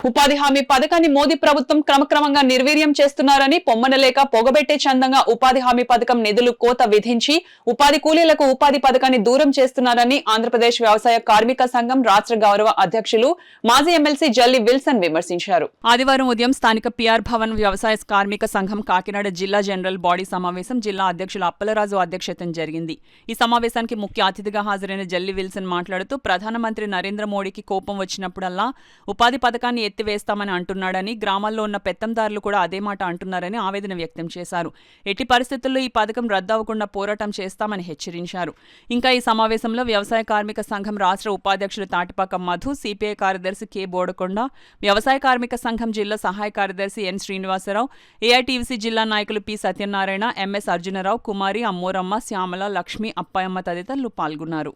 ఉపాధి హామీ పథకాన్ని మోదీ ప్రభుత్వం క్రమక్రమంగా నిర్వీర్యం చేస్తున్నారని, పొమ్మనలేక పొగబెట్టే చందంగా ఉపాధి హామీ పథకం నిధులు కోత విధించి ఉపాధి కూలీలకు ఉపాధి పథకాన్ని దూరం చేస్తున్నారని ఆంధ్రప్రదేశ్ వ్యవసాయ కార్మిక సంఘం రాష్ట్ర గౌరవ అధ్యక్షులు మాజీ ఎమ్మెల్సీ జల్లి విల్సన్ విమర్శించారు. ఆదివారం ఉదయం స్థానిక పిఆర్ భవన్ వ్యవసాయ కార్మిక సంఘం కాకినాడ జిల్లా జనరల్ బాడీ సమావేశం జిల్లా అధ్యక్షులు అప్పలరాజు అధ్యక్షతన జరిగింది. ఈ సమావేశానికి ముఖ్య అతిథిగా హాజరైన జల్లి విల్సన్ మాట్లాడుతూ ప్రధానమంత్రి నరేంద్ర మోడీకి కోపం వచ్చినప్పుడల్లా ఉపాధి పథకాన్ని ఎత్తివేస్తామని అంటున్నాడని, గ్రామాల్లో ఉన్న పెత్తందారులు కూడా అదే మాట అంటున్నారని ఆవేదన వ్యక్తం చేశారు. ఎట్టి పరిస్థితుల్లో ఈ పథకం రద్దవకుండా పోరాటం చేస్తామని హెచ్చరించారు. ఇంకా ఈ సమావేశంలో వ్యవసాయ కార్మిక సంఘం రాష్ట్ర ఉపాధ్యక్షులు తాటిపాక మధు, సిపిఐ కార్యదర్శి కె బోడకొండ, వ్యవసాయ కార్మిక సంఘం జిల్లా సహాయ కార్యదర్శి ఎన్ శ్రీనివాసరావు, ఏఐటీయూసీ జిల్లా నాయకులు పి సత్యనారాయణ, ఎంఎస్ అర్జునరావు, కుమారి, అమ్మోరమ్మ, శ్యామల, లక్ష్మి, అప్పాయమ్మ తదితరులు పాల్గొన్నారు.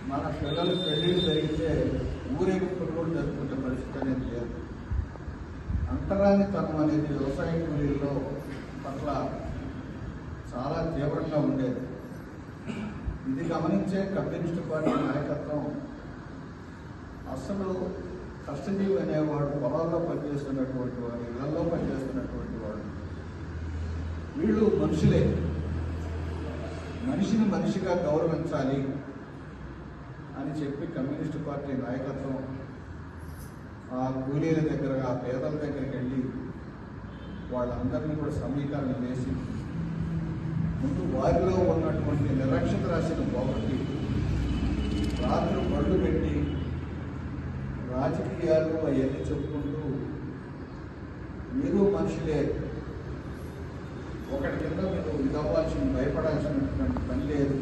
మన పిల్లలు పెళ్ళిళ్ళు జరిగితే ఊరేగింపులు కూడా జరుపుకునే పరిస్థితి అనేది లేదు. అంటరానితనం అనేది వ్యవసాయ కూలీల్లో పట్ల చాలా తీవ్రంగా ఉండేది. ఇది గమనించే కమ్యూనిస్టు పార్టీ నాయకత్వం అసలు కష్టజీవి అనేవాడు పొలాల్లో పనిచేస్తున్నటువంటి వాడు, ఇళ్లలో పనిచేస్తున్నటువంటి వాడు, వీళ్ళు మనుషులే, మనిషిని మనిషిగా గౌరవించాలి అని చెప్పి కమ్యూనిస్టు పార్టీ నాయకత్వం ఆ కూలీల దగ్గర, ఆ పేదల దగ్గరికి వెళ్ళి వాళ్ళందరినీ కూడా సమీకరణ చేసి ముందు వారిలో ఉన్నటువంటి నిరక్షత రాశిని పోగొట్టి రాత్రి బళ్ళు పెట్టి రాజకీయాలు అవన్నీ చెప్పుకుంటూ మీరు మనుషులే, ఒకటి కింద మీరు ఇదవ్వాల్సిన భయపడాల్సినటువంటి పని లేదు